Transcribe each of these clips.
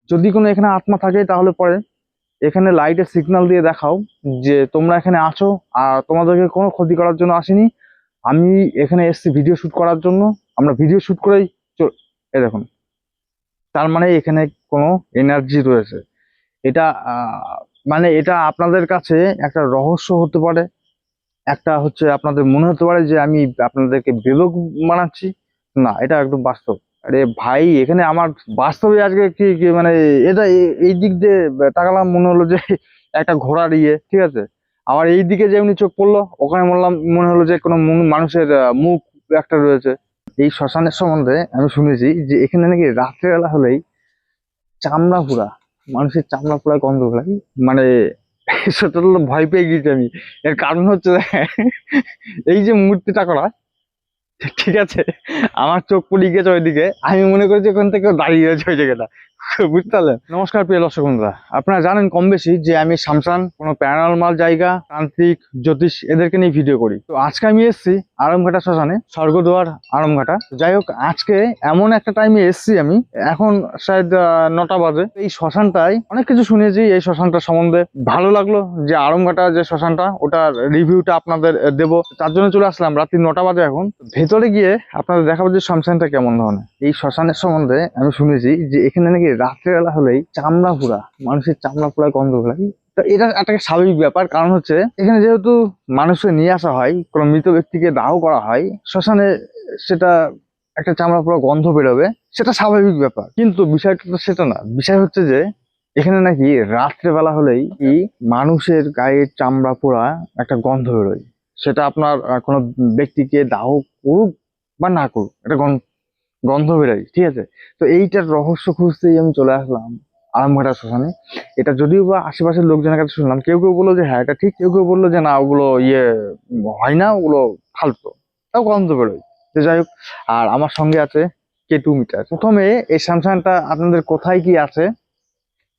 যদি কোনো এখানে আত্মা থাকে তাহলে পরে এখানে লাইটের সিগন্যাল দিয়ে দেখাও যে তোমরা এখানে আছো আর তোমাদেরকে কোনো ক্ষতি করার জন্য আসিনি। আমি এখানে এসেছি ভিডিও শুট করার জন্য। আমরা ভিডিও শুট করেই এই দেখুন, তার মানে এখানে কোনো এনার্জি রয়েছে। এটা মানে এটা আপনাদের কাছে একটা রহস্য হতে পারে, একটা হচ্ছে আপনাদের মনে হতে পারে যে আমি আপনাদেরকে বেলক বানাচ্ছি। না, এটা একদম বাস্তব। আরে ভাই, এখানে আমার বাস্তবে আজকে কি কি মানে এটা এই দিক দিয়ে তাকালাম, মনে হলো যে একটা ঘোড়ার ইয়ে, ঠিক আছে। আবার এই দিকে যেমনি চোখ পড়লো, ওখানে মনে হলো যে কোনো মানুষের মুখ একটা রয়েছে। এই শ্মশানের সম্বন্ধে আমি শুনেছি যে এখানে নাকি রাত্রেবেলা হলেই চামড়া পোড়া, মানুষের চামড়া পোড়া গন্ধ হয়। মানে সেটা তো ভয় পেয়ে গেছি আমি। এর কারণ হচ্ছে এই যে মূর্তিটা করা, ঠিক আছে, আমার চোখ পড়ে গেছে ওইদিকে, আমি মনে করছি ওখান থেকে দাঁড়িয়ে রয়েছে ওই জায়গাটা, বুঝতে পারলেন। নমস্কার প্রিয় দর্শক বন্ধুরা, আপনারা জানেন কম বেশি যে আমি শামসান, কোনো প্যারানরমাল জায়গা, তান্ত্রিক, জ্যোতিষ এদেরকে নিয়ে ভিডিও করি। তো আজকে আমি এসেছি আরামঘাটা শ্মশানে, স্বর্গদুয়ার আরামঘাটা। যাই হোক, আজকে এমন একটা টাইমে এসেছি আমি, এখন শায়দ 9টা বাজে। এই শ্মশানটায় অনেক কিছু শুনেছি এই শ্মশানটা সম্বন্ধে, ভালো লাগলো যে আরামঘাটা যে শ্মশানটা, ওটার রিভিউটা আপনাদের দেব। তার জন্য চলে আসলাম, রাত্রি 9টা বাজে এখন। ভেতরে গিয়ে আপনাদের দেখাবো যে শ্মশানটা কেমন ধরনের। এই শ্মশানের সম্বন্ধে আমি শুনেছি যে এখানে নাকি রাত্রেবেলা হলেই চামড়া পোড়া, মানুষের চামড়া পোড়া গন্ধ হয়। তো এটা একটা স্বাভাবিক ব্যাপার, কারণ হচ্ছে এখানে যেহেতু মানুষকে নিয়ে আসা হয়, কোনো মৃত ব্যক্তিকে দাহ করা হয় শ্মশানে, সেটা একটা চামড়া পোড়া গন্ধ বেরোবে, সেটা স্বাভাবিক ব্যাপার। কিন্তু বিষয়টা তো সেটা না। বিষয় হচ্ছে যে এখানে নাকি রাত্রেবেলা হলেই মানুষের গায়ে চামড়া পোড়া একটা গন্ধ বেরোয়। সেটা আপনার কোনো ব্যক্তিকে দাহ করুক বা না করুক, এটা গন্ধ বেরোয়, ঠিক আছে। তো এইটার রহস্য খুঁজতেই আমি চলে আসলাম আরামঘাটা শ্মশানে। এটা যদিও বা আশেপাশের লোকজনের কাছে শুনলাম, কেউ কেউ বললো যে হ্যাঁ এটা ঠিক, কেউ কেউ বললো যে না ওগুলো হয় না, ওগুলো ফালতু, তাও গন্ধ বেরোয়। তো যাই হোক, আর আমার সঙ্গে আছে K2 মিটার। প্রথমে এই শ্মশানটা আপনাদের কোথায় কি আছে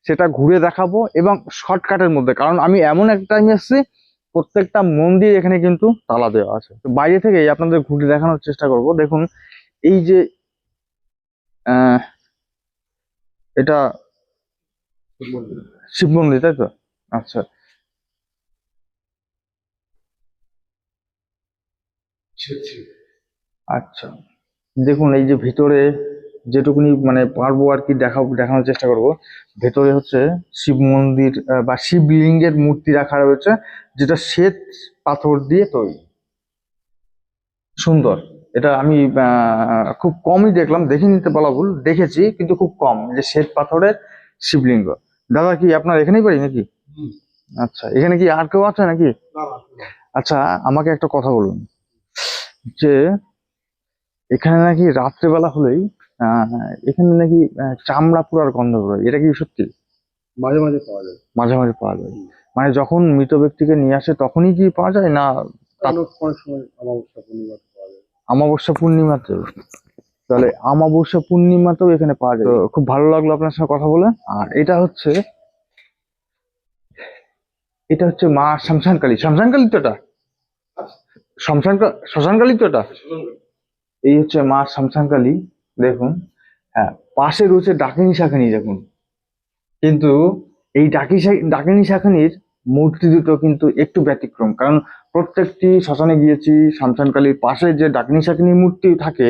সেটা ঘুরে দেখাবো, এবং শর্টকাটের মধ্যে, কারণ আমি এমন একটা টাইম এসেছি প্রত্যেকটা মন্দির এখানে কিন্তু তালা দেওয়া আছে। তো বাইরে থেকেই আপনাদের ঘুরে দেখানোর চেষ্টা করব। দেখুন, এই যে আহ এটা শিব মন্দির, তাই তো? আচ্ছা আচ্ছা, দেখুন এই যে ভিতরে যেটুকুনি মানে পারবো আর কি দেখানোর চেষ্টা করব। ভেতরে হচ্ছে শিব মন্দির বা শিবলিঙ্গের মূর্তি রাখা রয়েছে, যেটা শ্বেত পাথর দিয়ে তৈরি, সুন্দর। এটা আমি খুব কমই দেখলাম, দেখিনি তো বলা ভুল, দেখেছি কিন্তু খুব কম, যে শ্বেত পাথরের শিবলিঙ্গ। দাদা কি আপনার এখানেই বাড়ি নাকি? আচ্ছা, এখানে কি আর কেউ আছে নাকি? আচ্ছা, আমাকে একটা কথা বলুন, যে এখানে নাকি রাত্রেবেলা হলেই আহ এখানে নাকি চামড়া পোড়ার গন্ধ বেরোয়, এটা কি সত্যি? মাঝে মাঝে পাওয়া যায়। মাঝে মাঝে পাওয়া যায়? মানে যখন মৃত ব্যক্তিকে নিয়ে আসে তখনই কি পাওয়া যায়, না অনেক সময় অমাবস্যা পূর্ণিমাতে পাওয়া যায়। অমাবস্যা পূর্ণিমাতেও? তাহলে অমাবস্যা পূর্ণিমাতেও এখানে পাওয়া যায়। তো খুব ভালো লাগলো আপনার সঙ্গে কথা বলে। আর এটা হচ্ছে মা শ্মশানকালী। শ্মশানকালী তো এটা, শ্মশানকালী তো এটা। এই হচ্ছে মা শ্মশানকালী। দেখুন, হ্যাঁ, পাশে রয়েছে ডাকিনী শাখানি। দেখুন, কিন্তু এই ডাকিনী শাখানির মূর্তি দুটো কিন্তু একটু ব্যতিক্রম, কারণ প্রত্যেকটি শ্মশানে গিয়েছি, শ্মশানকালীর পাশে যে ডাকিনী শাখানির মূর্তি থাকে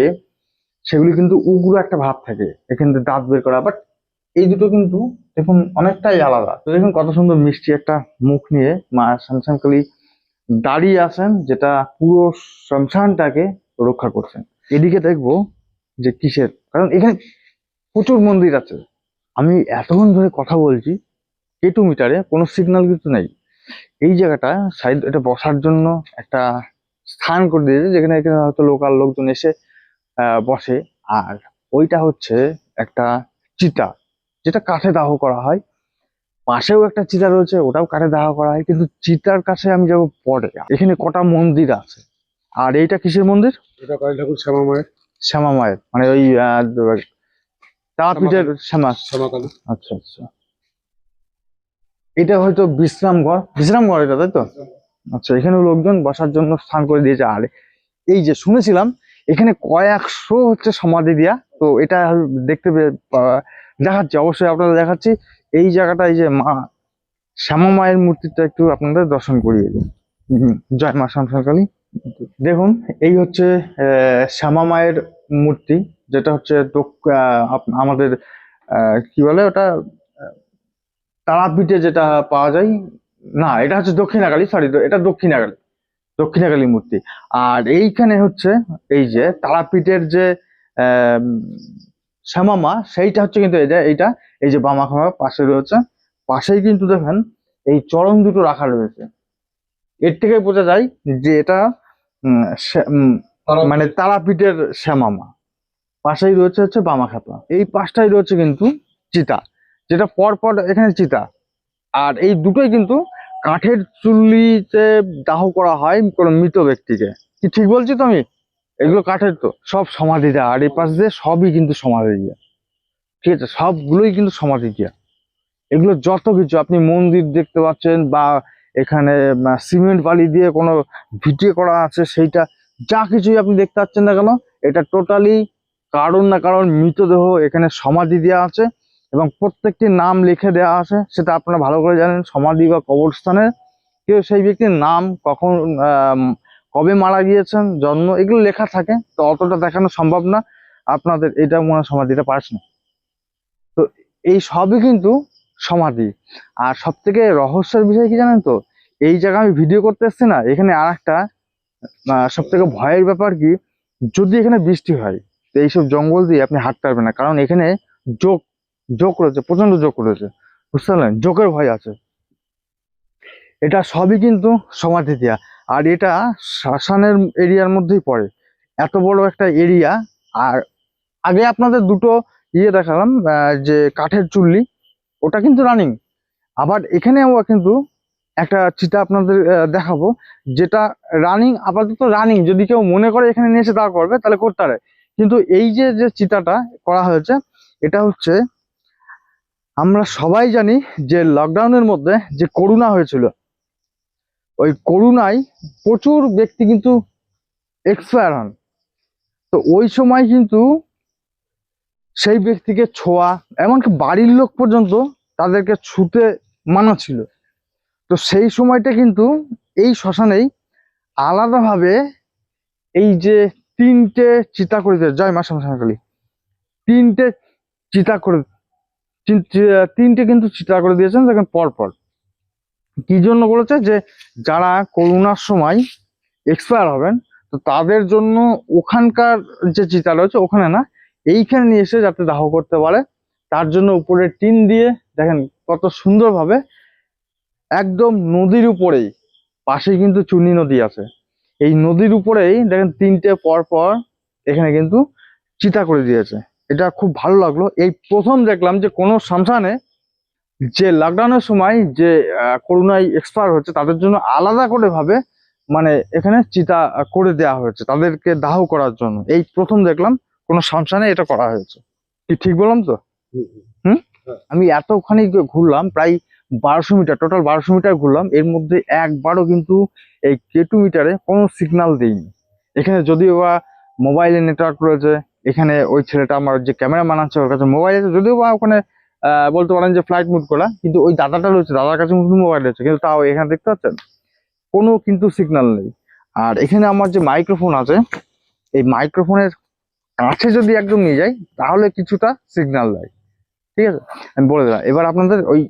সেগুলি কিন্তু উগ্র একটা ভাব থাকে, এখান থেকে দাঁত বের করা। বাট এই দুটো কিন্তু দেখুন অনেকটাই আলাদা। তো দেখুন কত সুন্দর মিষ্টি একটা মুখ নিয়ে মা শ্মশানকালী দাঁড়িয়ে আছেন, যেটা পুরো শ্মশানটাকে রক্ষা করছেন। এদিকে দেখবো যে কিসের, কারণ এখানে প্রচুর মন্দির আছে। আমি এতক্ষণ ধরে কথা বলছি, K2 মিটারে কোনো সিগন্যাল কিন্তু নেই। এই জায়গাটা সাইড, এটা বসার জন্য একটা স্থান করে দিয়েছে, যেখানে এখানে হয়তো লোকাল লোকজন এসে বসে। আর ওইটা হচ্ছে একটা চিতা, যেটা কাঠে দাহ করা হয়। পাশেও একটা চিতা রয়েছে, ওটাও কাঠে দাহ করা হয়। কিন্তু চিতার কাছে আমি যাবো পরে। এখানে কটা মন্দির আছে। আর এইটা কিসের মন্দির? এটা কালী ঠাকুর শ্যামা মায়ের। শ্যামা মায়ের, মানে ওই তারাপীঠের শ্যামা। শ্যামা কালী। আচ্ছা আচ্ছা, এটা হয়তো বিশ্রামঘর এটা, তাই তো? আচ্ছা, এখানে লোকজন বসার জন্য স্থান করে দিয়েছে। আর এই যে শুনেছিলাম এখানে কয়েকশো হচ্ছে সমাধি দিয়া, তো এটা দেখতে দেখাচ্ছি, অবশ্যই আপনাদের দেখাচ্ছি। এই জায়গাটা, এই যে মা শ্যামা মায়ের মূর্তিটা একটু আপনাদের দর্শন করিয়ে দিই। জয় মা শ্যামকালী। দেখুন, এই হচ্ছে শ্যামা মায়ের মূর্তি, যেটা হচ্ছে আমাদের কি বলে ওটা, আহ, তারাপীঠে যেটা পাওয়া যায়। না, এটা হচ্ছে দক্ষিণাকালী, সরি, এটা দক্ষিণাকালী মূর্তি। আর এইখানে হচ্ছে এই যে তারাপীঠের যে আহ শ্যামা মা, সেইটা হচ্ছে কিন্তু এইটা এই যে বামাখ্যাপা পাশে রয়েছে। পাশেই কিন্তু দেখেন এই চরণ দুটো রাখা রয়েছে। এর থেকে বোঝা যায় যে এটা মানে তারাপীঠের শ্যামা মা। পাশেই রয়েছে হচ্ছে বামাখ্যাপা, এই পাশটাই রয়েছে কিন্তু চিতা, যেটা পর পর এখানে চিতা। আর এই দুটোই কিন্তু কাঠের চুল্লিতে দাহ করা হয় কোনো মৃত ব্যক্তিকে। কি ঠিক বলছি তো আমি? এগুলো কাঠের তো সব সমাধি দেওয়া, আর এই পাশ দিয়ে সবই কিন্তু সমাধি দিয়া। ঠিক আছে, সবগুলোই কিন্তু সমাধি দিয়া। এগুলো যত কিছু আপনি মন্দির দেখতে পাচ্ছেন, বা এখানে সিমেন্ট বালি দিয়ে কোনো ভিটে করা আছে, সেইটা যা কিছুই আপনি দেখতে পাচ্ছেন না কেন, এটা টোটালি কারণ না কারণ মৃতদেহ এখানে সমাধি দেওয়া আছে, এবং প্রত্যেকটি নাম লিখে দেওয়া আছে। সেটা আপনারা ভালো করে জানেন, সমাধি বা কবরস্থানে কেউ সেই ব্যক্তির নাম, কখন কবে মারা গিয়েছেন, জন্ম, এগুলো লেখা থাকে। তো অতটা দেখানো সম্ভব না আপনাদের, এটা মনে হয় সমাধিটা পাস না। তো এই সবই কিন্তু সমাধি। আর সব থেকে রহস্যের বিষয় কি জানেন তো, এই জায়গায় আমি ভিডিও করতে এসছি না, এখানে আর একটা সব থেকে ভয়ের ব্যাপার কি, যদি এখানে বৃষ্টি হয় তো এইসব জঙ্গল দিয়ে আপনি হাঁটতে পারবেন না, কারণ এখানে জোক জোক রয়েছে, প্রচন্ড জোক রয়েছে, বুঝতে পারলেন, জোকের ভয় আছে। এটা সবই কিন্তু সমাধি দেয়া। আর এটা শ্মশানের এরিয়ার মধ্যেই পড়ে, এত বড় একটা এরিয়া। আর আগে আপনাদের দুটো দেখালাম, যে কাঠের চুল্লি, ওটা কিন্তু রানিং। আবার এখানেও কিন্তু একটা চিতা আপনাদের দেখাবো, যেটা রানিং, আপাতত রানিং। যদি কেউ মনে করে এখানে নিয়ে এসে দাঁড় করবে, তাহলে করতে পারে। কিন্তু এই যে যে চিতাটা করা হয়েছে, এটা হচ্ছে, আমরা সবাই জানি যে লকডাউনের মধ্যে যে করোনা হয়েছিল, ওই করোনায় প্রচুর ব্যক্তি কিন্তু এক্সপায়ার হন। তো ওই সময় কিন্তু সেই ব্যক্তিকে ছোঁয়া, এমনকি বাড়ির লোক পর্যন্ত তাদেরকে ছুতে মানা ছিল। তো সেই সময়টা কিন্তু এই শ্মশানেই আলাদাভাবে এই যে তিনটে চিতা করে দিয়েছে, জয় মা শ্মশানকালী, তিনটে চিতা করে, তিনটে কিন্তু চিতা করে দিয়েছেন দেখেন পর পর। কি জন্য বলেছে, যে যারা করোনার সময় এক্সপায়ার হবেন, তো তাদের জন্য ওখানকার যে চিতা রয়েছে ওখানে না, এইখানে নিয়ে এসে যাতে দাহ করতে পারে, তার জন্য উপরে টিন দিয়ে, দেখেন কত সুন্দরভাবে, একদম নদীর উপরেই, পাশে কিন্তু চুনি নদী আছে, এই নদীর উপরেই দেখেন তিনটে পর পর এখানে কিন্তু চিতা করে দিয়েছে। এটা খুব ভালো লাগলো, এই প্রথম দেখলাম যে কোনো শ্মশানে, যে লকডাউনের সময় যে করোনায় এক্সপায়ার হচ্ছে, তাদের জন্য আলাদা করে ভাবে মানে এখানে চিতা করে দেওয়া হয়েছে, তাদেরকে দাহ করার জন্য। এই প্রথম দেখলাম কোনো শ্মশানে এটা করা হয়েছে। কি ঠিক বললাম তো? হুম, হুম। হুম। হ্যাঁ। আমি এতখানি ঘুরলাম, প্রায় 1200 মিটার, টোটাল 1200 মিটার ঘুরলাম, এর মধ্যে একবারও কিন্তু এই কেটু মিটারে কোনো সিগন্যাল দেইনি। এখানে যদিও বা মোবাইলে নেটওয়ার্ক রয়েছে, এখানে ওই ছেলেটা আমার যে ক্যামেরাম্যান আছে ওর কাছে মোবাইল আছে, যদিও বা ওখানে বলতে পারেন যে ফ্লাইট মুড করা, কিন্তু ওই দাদাটা রয়েছে, দাদার কাছে মোবাইল আছে, কিন্তু তাও এখানে দেখতে পাচ্ছেন কোনো কিন্তু সিগন্যাল নেই। আর এখানে আমার যে মাইক্রোফোন আছে, এই মাইক্রোফোনের কাছে যদি একদম নিয়ে যাই, তাহলে কিছুটা সিগন্যাল দেয়। ঠিক আছে, আমি বলে দিলাম। এবার আপনাদের ওই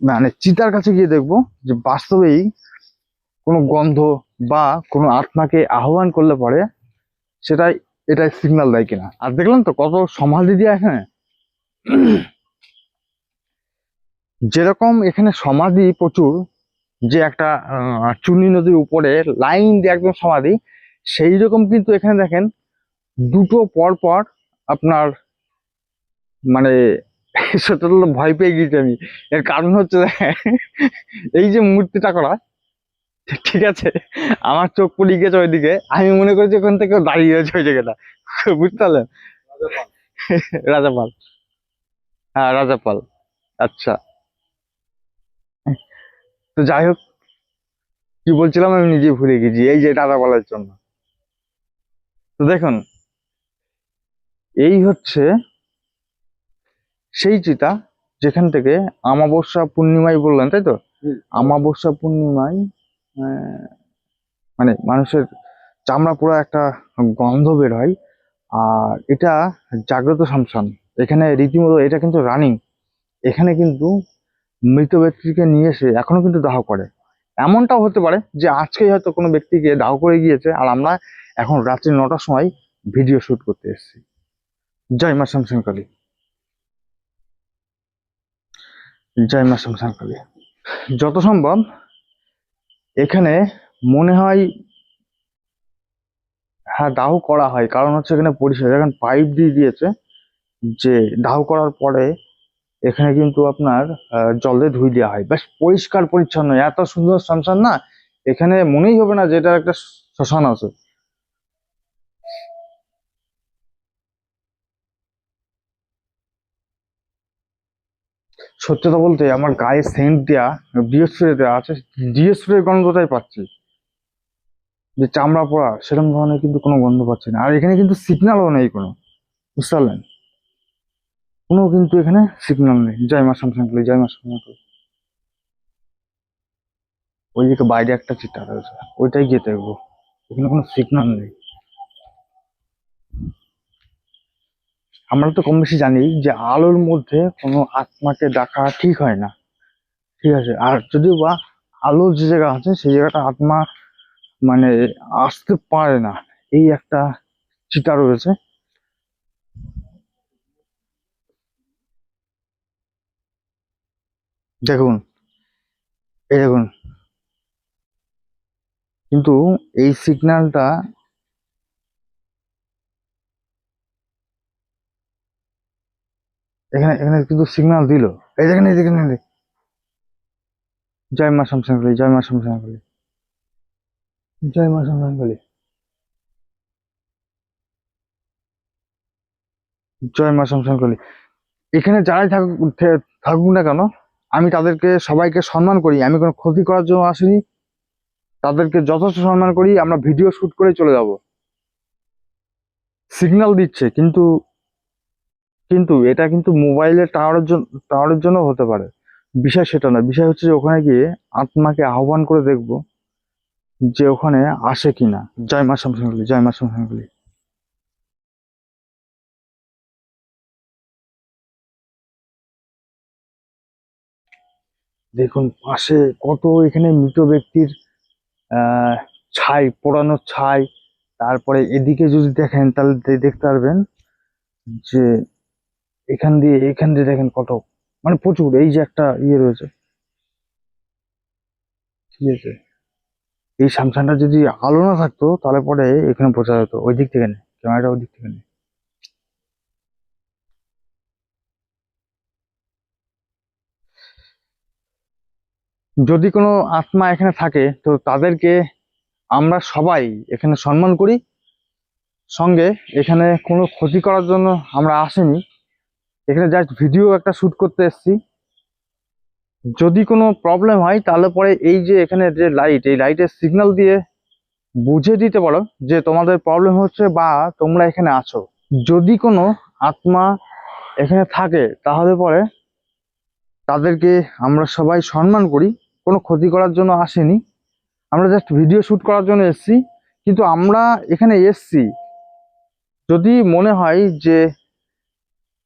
মানে চিতার কাছে গিয়ে দেখবো যে বাস্তবেই কোনো গন্ধ বা কোনো আত্মাকে আহ্বান করলে পরে সেটাই, এটাই সিগন্যাল দেয় কিনা। আর দেখলাম তো কত সমাধি দিয়ে এখানে, যেরকম এখানে সমাধি প্রচুর, যে একটা চুনি নদীর উপরে লাইন দিয়ে একদম সমাধি, সেই রকম কিন্তু এখানে দেখেন দুটো পর পর আপনার, মানে সেটা তো ভয় পেয়ে গিয়েছি আমি। এর কারণ হচ্ছে এই যে মূর্তিটা করা, ঠিক আছে, আমার চোখ পড়ে গেছে ওইদিকে, আমি মনে করছি ওখান থেকে দাঁড়িয়ে আছে ওই জায়গাটা, বুঝতে পারলেন? রাজাপাল। রাজাপাল, হ্যাঁ রাজাপাল। আচ্ছা, তো যাই হোক, কি বলছিলাম আমি নিজে ভুলে গেছি, এই যে রাজাপালের জন্য। তো দেখুন, এই হচ্ছে সেই চিতা যেখান থেকে অমাবস্যা পূর্ণিমায় বললেন, তাই তো? অমাবস্যা পূর্ণিমায় মানে মানুষের চামড়া পুরো একটা গন্ধ বের হয়। আর এটা জাগ্রত শ্মশান, এখানে রীতিমতো এটা কিন্তু রানিং। এখানে কিন্তু মৃত ব্যক্তিকে নিয়ে এসে এখনো কিন্তু দাহ করে। এমনটাও হতে পারে যে আজকেই হয়তো কোনো ব্যক্তিকে দাহ করে গিয়েছে, আর আমরা এখন রাত্রি 9টার সময় ভিডিও শুট করতে এসেছি। জয় মা শ্মশান কালী, জয় মা শ্মশান কালী। যত সম্ভব এখানে মনে হয় হ্যাঁ দাহ করা হয়, কারণ হচ্ছে এখানে পরিষ্কার এখন পাইপ দিয়ে দিয়েছে, যে দাহ করার পরে এখানে কিন্তু আপনার জল দিয়ে ধুই দেওয়া হয়, বেশ পরিষ্কার পরিচ্ছন্ন, এত সুন্দর শ্মশান না, এখানে মনেই হবে না যে এটা একটা শ্মশান আছে। সত্যি কথা বলতে আমার গায়ে সেন্ট দেওয়া ডিএসপ্রে দেওয়া আছে, ডিএসপ্রে গন্ধটাই পাচ্ছি, যে চামড়া পোড়া সেরকম ধরনের কিন্তু কোনো গন্ধ পাচ্ছি না। আর এখানে কিন্তু সিগন্যালও নেই কোনো, বুঝতে পারলেন? কোনো কিন্তু এখানে সিগন্যাল নেই। জয় মা শ্মশান কালী, জয় মা শ্মশান কালী। ওইদিকে বাইরে একটা চিতা রয়েছে, ওইটাই গিয়ে দেখবো, এখানে কোনো সিগন্যাল নেই। আমরা তো কম বেশি জানি যে আলোর মধ্যে কোনো আত্মাকে ডাকা ঠিক হয় না, ঠিক আছে? আর যদিও বা আলো যে জায়গা আছে সেই জায়গাটা আত্মা মানে আসতে পারে না, এই একটা চিতা রয়েছে। দেখুন, এই দেখুন, কিন্তু এই সিগন্যালটা এখানে এখানে কিন্তু সিগন্যাল দিল। এই দেখেন, এই দেখেন, এই দেখেন। জয় মা শ্মশান কালী, জয় মা শ্মশান কালী, জয় মা শ্মশান কালী, জয় মা শ্মশান কালী। এখানে যারাই থাকুক থাকুক না কেন, আমি তাদেরকে সবাইকে সম্মান করি, আমি কোনো ক্ষতি করার জন্য আসিনি, তাদেরকে যথেষ্ট সম্মান করি। আমরা ভিডিও শুট করে চলে যাব। সিগন্যাল দিচ্ছে কিন্তু, কিন্তু এটা কিন্তু মোবাইলের টাওয়ারের জন্য হতে পারে। বিষয় সেটা না, বিষয় হচ্ছে যে ওখানে গিয়ে আত্মাকে আহ্বান করে দেখবো যে ওখানে আসে কিনা। জয় মা শ্মশান কালী, জয় মা শ্মশান কালী। দেখুন পাশে কত এখানে মৃত ব্যক্তির আহ ছাই, পোড়ানো ছাই। তারপরে এদিকে যদি দেখেন তাহলে দেখতে পারবেন যে এখান দিয়ে দেখেন কত, মানে প্রচুর, এই যে একটা ইয়ে রয়েছে, ঠিক আছে? এই শ্মশানটা যদি আলো না থাকতো তাহলে পরে এখানে বোঝা যেত। ওই দিক থেকে নেই, ক্যামেরাটা ওই দিক থেকে নেই। যদি কোনো আত্মা এখানে থাকে তো তাদেরকে আমরা সবাই এখানে সম্মান করি। সঙ্গে এখানে কোনো ক্ষতি করার জন্য আমরা আসিনি, এখানে জাস্ট ভিডিও একটা শুট করতে এসেছি। যদি কোনো প্রবলেম হয় তাহলে পরে এই যে এখানে যে লাইট, এই লাইটের সিগন্যাল দিয়ে বুঝে দিতে পারো যে তোমাদের প্রবলেম হচ্ছে বা তোমরা এখানে আছো। যদি কোনো আত্মা এখানে থাকে তাহলে পরে তাদেরকে আমরা সবাই সম্মান করি, কোনো ক্ষতি করার জন্য আসেনি, আমরা জাস্ট ভিডিও শুট করার জন্য এসেছি। কিন্তু আমরা এখানে এসেছি, যদি মনে হয় যে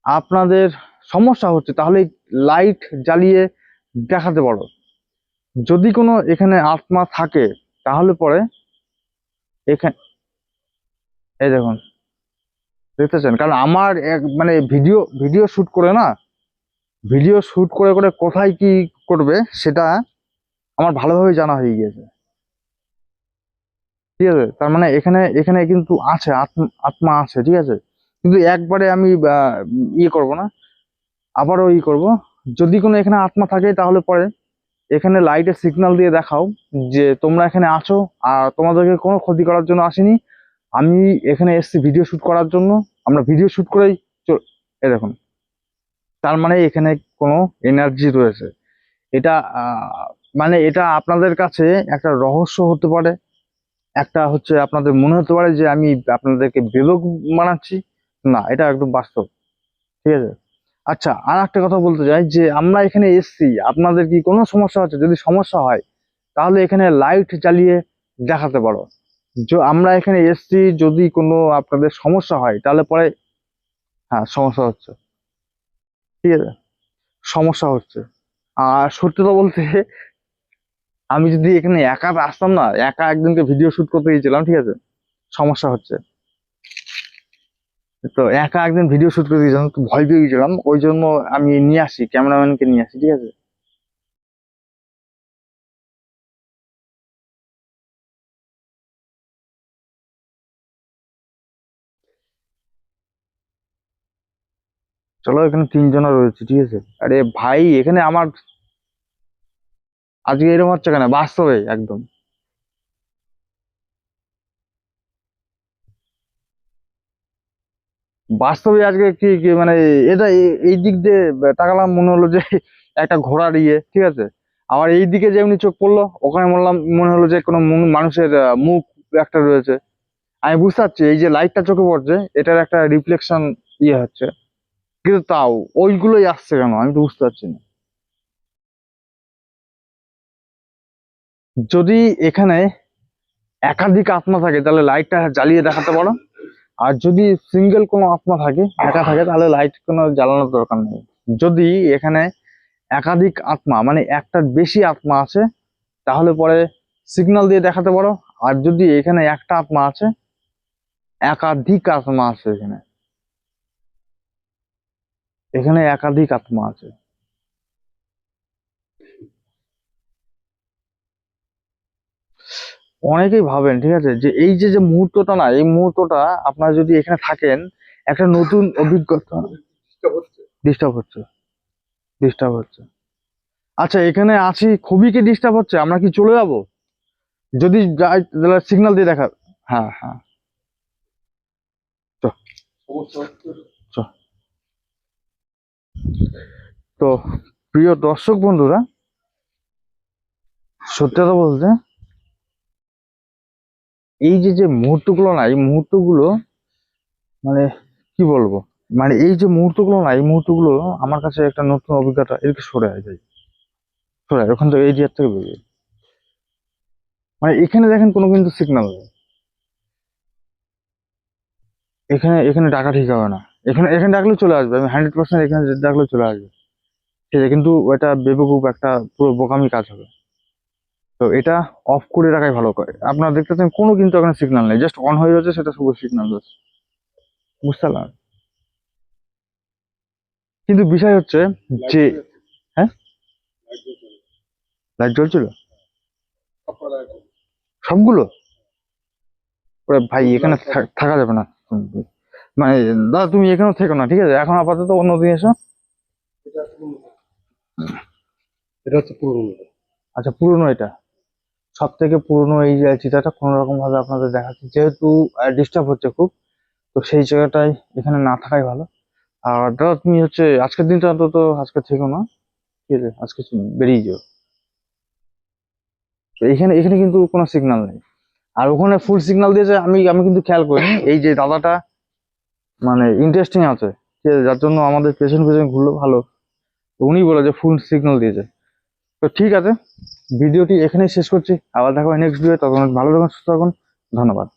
আপনাদের সমস্যা হচ্ছে তাহলে লাইট জ্বালিয়ে দেখাতে পারো। যদি কোনো এখানে আত্মা থাকে তাহলে পরে এখানে, এই দেখুন, দেখতেছেন? কারণ আমার মানে ভিডিও ভিডিও শুট করে না, ভিডিও শুট করে করে কোথায় কি করবে সেটা আমার ভালোভাবে জানা হয়ে গিয়েছে, ঠিক আছে? তার মানে এখানে এখানে কিন্তু আছে আত্মা আছে, ঠিক আছে? কিন্তু একবারে আমি ইয়ে করব না, আবারও ই করব। যদি কোনো এখানে আত্মা থাকে তাহলে পরে এখানে লাইটের সিগন্যাল দিয়ে দেখাও যে তোমরা এখানে আছো, আর তোমাদেরকে কোনো ক্ষতি করার জন্য আসিনি, আমি এখানে এসেছি ভিডিও শুট করার জন্য। আমরা ভিডিও শুট করেই এই দেখুন, তার মানে এখানে কোনো এনার্জি রয়েছে। এটা মানে এটা আপনাদের কাছে একটা রহস্য হতে পারে, একটা হচ্ছে আপনাদের মনে হতে পারে যে আমি আপনাদেরকে বেবক বানাচ্ছি, না, এটা একদম বাস্তব, ঠিক আছে? আচ্ছা, আর একটা কথা বলতে চাই যে আমরা এখানে এসছি, আপনাদের কি কোনো সমস্যা হচ্ছে? যদি সমস্যা হয় তাহলে এখানে লাইট জ্বালিয়ে দেখাতে পারো। আমরা এখানে এসছি, যদি কোনো আপনাদের সমস্যা হয় তাহলে পরে, হ্যাঁ সমস্যা হচ্ছে, ঠিক আছে, সমস্যা হচ্ছে। আর সত্যি কথা বলতে, আমি যদি এখানে একা আসতাম না, একা একদিনকে ভিডিও শুট করতে গিয়েছিলাম, ঠিক আছে, সমস্যা হচ্ছে। তো একা একদিন ভিডিও শুট করতে গিয়েছিলাম, তো ভয় পেয়ে গেছিলাম, ওই জন্য আমি নিয়ে আসি, ক্যামেরাম্যানকে নিয়ে আসি, ঠিক আছে। চলো, এখানে তিনজনা রয়েছে, ঠিক আছে। আরে ভাই, এখানে আমার আজকে এরকম হচ্ছে কেন, বাস্তবে একদম বাস্তবে আজকে কি কি মানে, এটা এই দিক দিয়ে তাকালাম, মনে হলো যে একটা ঘোড়ার ইয়ে, ঠিক আছে। আবার এই দিকে যেমনি চোখ পড়লো, ওখানে মনে হলো যে কোনো মানুষের মুখ একটা রয়েছে। আমি বুঝতে পারছি এই যে লাইটটা চোখে পড়ছে, এটার একটা রিফ্লেকশন ইয়ে হচ্ছে, কিন্তু তাও ওইগুলোই আসছে কেন আমি তো বুঝতে পারছি না। যদি এখানে একাধিক আত্মা থাকে তাহলে লাইটটা জ্বালিয়ে দেখাতে পারো। আর যদি সিঙ্গেল কোনো আত্মা থাকে, একা থাকে, তাহলে লাইট কোনো জ্বালানোর দরকার নেই। যদি এখানে একাধিক আত্মা মানে একটার বেশি আত্মা আছে, তাহলে পরে সিগন্যাল দিয়ে দেখাতে পারো। আর যদি এখানে একটা আত্মা আছে, একাধিক আত্মা আছে এখানে, এখানে একাধিক আত্মা আছে। অনেকেই ভাবেন, ঠিক আছে, যে এই যে যে মুহূর্তটা না, এই মুহূর্তটা আপনারা যদি এখানে থাকেন, একটা নতুন অভিজ্ঞতা। ডিস্টার্ব হচ্ছে। ডিস্টার্ব হচ্ছে, ডিস্টার্ব হচ্ছে। আচ্ছা, এখানে আছি, খুবই কি ডিস্টার্ব হচ্ছে? আমরা কি চলে যাব? যদি যাই তাহলে সিগন্যাল দিয়ে দেখা। হ্যাঁ হ্যাঁ, চ সমস্যা হচ্ছে। চ। তো প্রিয় দর্শক বন্ধুরা, সত্যি কথা বলতে, এই যে যে মুহূর্তগুলো না, এই মুহূর্তগুলো মানে কি বলবো, মানে এই যে মুহূর্তগুলো না, এই মুহূর্তগুলো আমার কাছে একটা নতুন অভিজ্ঞতা। এদিকে সরে আয় যাই, সরে আয়, ওখান থেকে এই দিক থেকে বেরিয়ে। মানে এখানে দেখেন কোনো কিন্তু সিগন্যাল নেই, এখানে এখানে ডাকা ঠিক হবে না। এখানে এখানে ডাকলে চলে আসবে, আমি 100% এখানে ডাকলে চলে আসবে, ঠিক আছে, কিন্তু ওটা বেবকুফ একটা পুরো বোকামি কাজ হবে। তো এটা অফ করে রাখাই ভালো। করে আপনারা দেখতেছেন কোনো কিন্তু এখানে সিগন্যাল নেই, জাস্ট অন হয়ে যাচ্ছে, সেটা সবুজ সিগন্যাল যাচ্ছে, বুঝতে পারলাম। কিন্তু বিষয় হচ্ছে লাইট যে, জ্বলে যাচ্ছে। হ্যাঁ, লাইট জ্বলছে। লাইট জ্বলছিল আপনার লাইট জ্বলছে। সবগুলো। ওরে ভাই, খুব এখানে লাইট জ্বলছে। থাকা যাবে না। মানে দাদা, তুমি এখানেও থেকো না, ঠিক আছে, এখন আপাতত অন্য দিন এসো। এটা পুরনো। এটা হচ্ছে পুরনো। আচ্ছা, পুরনো এটা, সব থেকে পুরনো এই যে চিতাটা কোনো রকম ভাবে আপনাদের দেখাচ্ছে, যেহেতু ডিস্টার্ব হচ্ছে খুব, তো সেই জায়গাটায় এখানে না থাকাই ভালো। আর দাদা, তুমি হচ্ছে আজকের দিনটা অন্তত আজকে থেকো না, ঠিক আছে, আজকে বেরিয়ে যাও। তো এখানে এখানে কিন্তু কোনো সিগন্যাল নেই। আর ওখানে ফুল সিগন্যাল দিয়েছে, আমি আমি কিন্তু খেয়াল করিনি। এই যে দাদাটা মানে ইন্টারেস্টিং আছে, ঠিক আছে, যার জন্য আমাদের পেছন পেছন ঘুরলো ভালো, তো উনি বলে যে ফুল সিগন্যাল দিয়েছে। তো ঠিক আছে, ভিডিওটি এখানেই শেষ করছি, আবার দেখা হয় নেক্সট ভিডিও। তখন ভালো থাকুন, সুস্থ থাকুন, ধন্যবাদ।